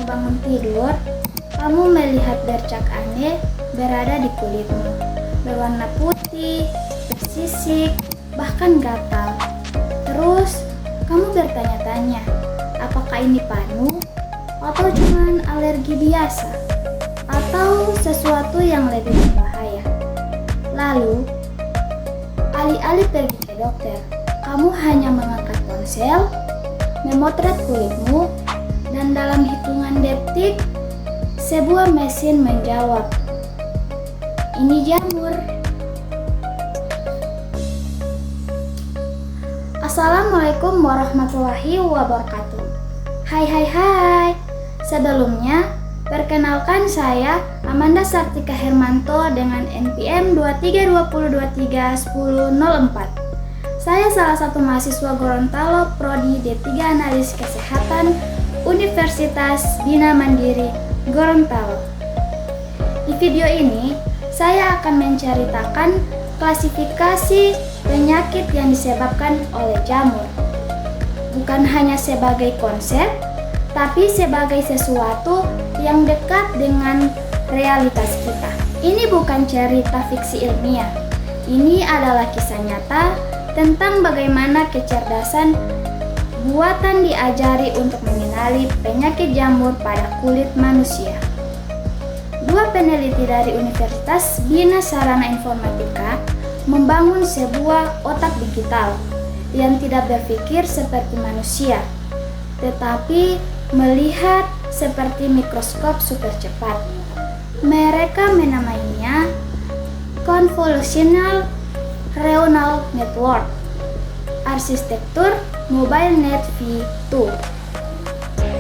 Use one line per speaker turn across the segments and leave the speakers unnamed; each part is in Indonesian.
bangun tidur, kamu melihat bercak aneh berada di kulitmu, berwarna putih, bersisik, bahkan gatal. Terus, kamu bertanya-tanya, apakah ini panu? Atau cuma alergi biasa? Atau sesuatu yang lebih berbahaya? Lalu, alih-alih pergi ke dokter, kamu hanya mengangkat ponsel, memotret kulitmu, dan dalam hitungan detik, sebuah mesin menjawab, "Ini jamur." Assalamualaikum warahmatullahi wabarakatuh. Hai. Sebelumnya, perkenalkan saya Amanda Sartika Hermanto dengan NPM 2320231004. Saya salah satu mahasiswa Gorontalo Prodi D3 Analisis Kesehatan Universitas Bina Mandiri Gorontalo. Di video ini, saya akan menceritakan klasifikasi penyakit yang disebabkan oleh jamur. Bukan hanya sebagai konsep, tapi sebagai sesuatu yang dekat dengan realitas kita. Ini bukan cerita fiksi ilmiah. Ini adalah kisah nyata tentang bagaimana kecerdasan buatan diajari untuk mengenali penyakit jamur pada kulit manusia. Dua peneliti dari Universitas Bina Sarana Informatika membangun sebuah otak digital yang tidak berpikir seperti manusia, tetapi melihat seperti mikroskop super cepat. Mereka menamainya Convolutional Neural Network, arsitektur Mobile Net V2.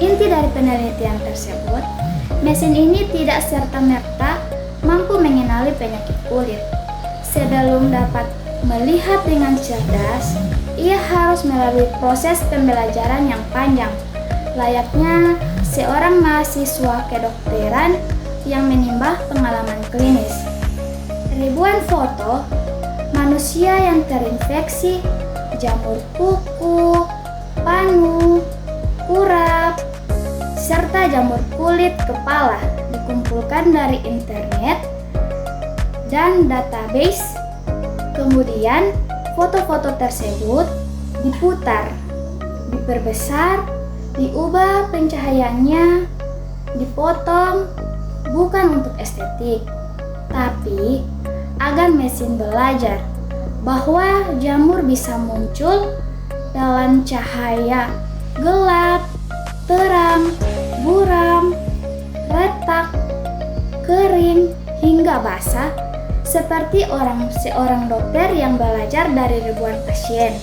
Inti dari penelitian tersebut, mesin ini tidak serta-merta mampu mengenali penyakit kulit. Sebelum dapat melihat dengan cerdas, ia harus melalui proses pembelajaran yang panjang, layaknya seorang mahasiswa kedokteran yang menimba pengalaman klinis. Ribuan foto manusia yang terinfeksi jamur kuku, panu, kurap, serta jamur kulit kepala dikumpulkan dari internet dan database. Kemudian, foto-foto tersebut diputar, diperbesar, diubah pencahayaannya, dipotong, bukan untuk estetik, tapi agar mesin belajar bahwa jamur bisa muncul dalam cahaya gelap, terang, buram, retak, kering, hingga basah, seperti seorang dokter yang belajar dari ribuan pasien.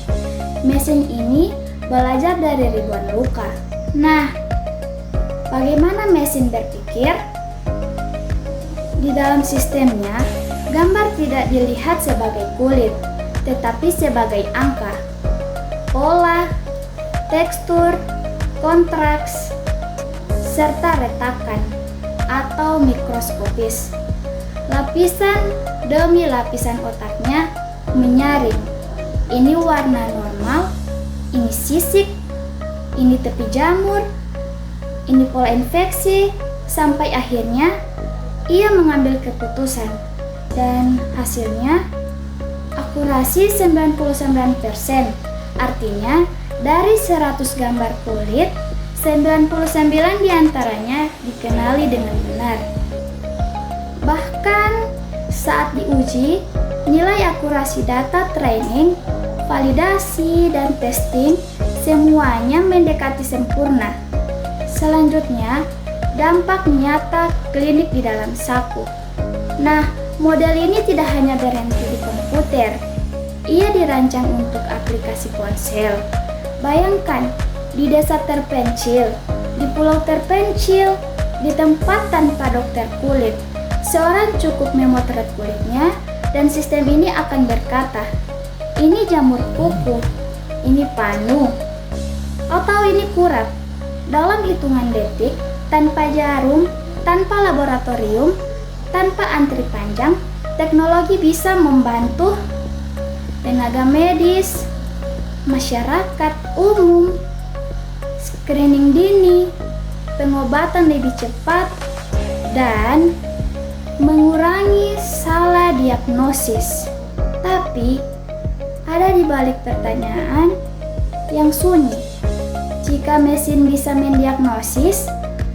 Mesin ini belajar dari ribuan luka. Nah, bagaimana mesin berpikir? Di dalam sistemnya, gambar tidak dilihat sebagai kulit, tetapi sebagai angka, pola, tekstur, kontraks, serta retakan atau mikroskopis. Lapisan demi lapisan otaknya menyaring. Ini warna normal, ini sisik, ini tepi jamur, ini pola infeksi, sampai akhirnya ia mengambil keputusan. Dan hasilnya akurasi 99%. Artinya dari 100 gambar kulit, 99 diantaranya dikenali dengan benar. Bahkan saat diuji, nilai akurasi data training, validasi, dan testing semuanya mendekati sempurna. Selanjutnya, dampak nyata klinik di dalam saku. Nah, model ini tidak hanya berhenti di komputer, ia dirancang untuk aplikasi ponsel. Bayangkan, di desa terpencil, di pulau terpencil, di tempat tanpa dokter kulit, seorang cukup memotret kulitnya dan sistem ini akan berkata, ini jamur kuku, ini panu, atau ini kurap. Dalam hitungan detik, tanpa jarum, tanpa laboratorium, tanpa antri panjang, teknologi bisa membantu tenaga medis, masyarakat umum, screening dini, pengobatan lebih cepat, dan mengurangi salah diagnosis. Tapi, ada di balik pertanyaan yang sunyi. Jika mesin bisa mendiagnosis,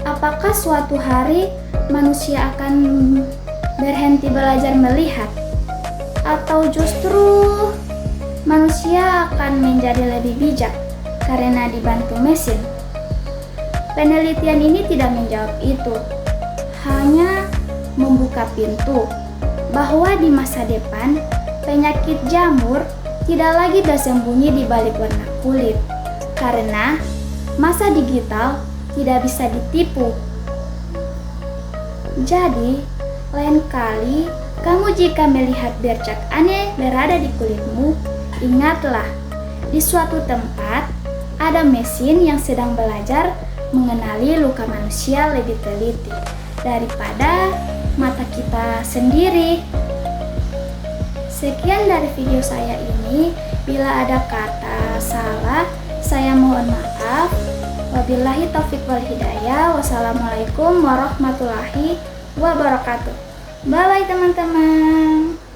apakah suatu hari manusia akan berhenti belajar melihat? Atau justru manusia akan menjadi lebih bijak karena dibantu mesin? Penelitian ini tidak menjawab itu, hanya membuka pintu bahwa di masa depan penyakit jamur tidak lagi bersembunyi di balik warna kulit, karena masa digital tidak bisa ditipu. Jadi, lain kali kamu jika melihat bercak aneh berada di kulitmu, ingatlah, di suatu tempat ada mesin yang sedang belajar mengenali luka manusia lebih teliti daripada mata kita sendiri. Sekian dari video saya ini. Bila ada kata salah, saya mohon maaf. Wabillahi taufiq wal hidayah. Wassalamualaikum warahmatullahi wabarakatuh. Bye bye teman-teman.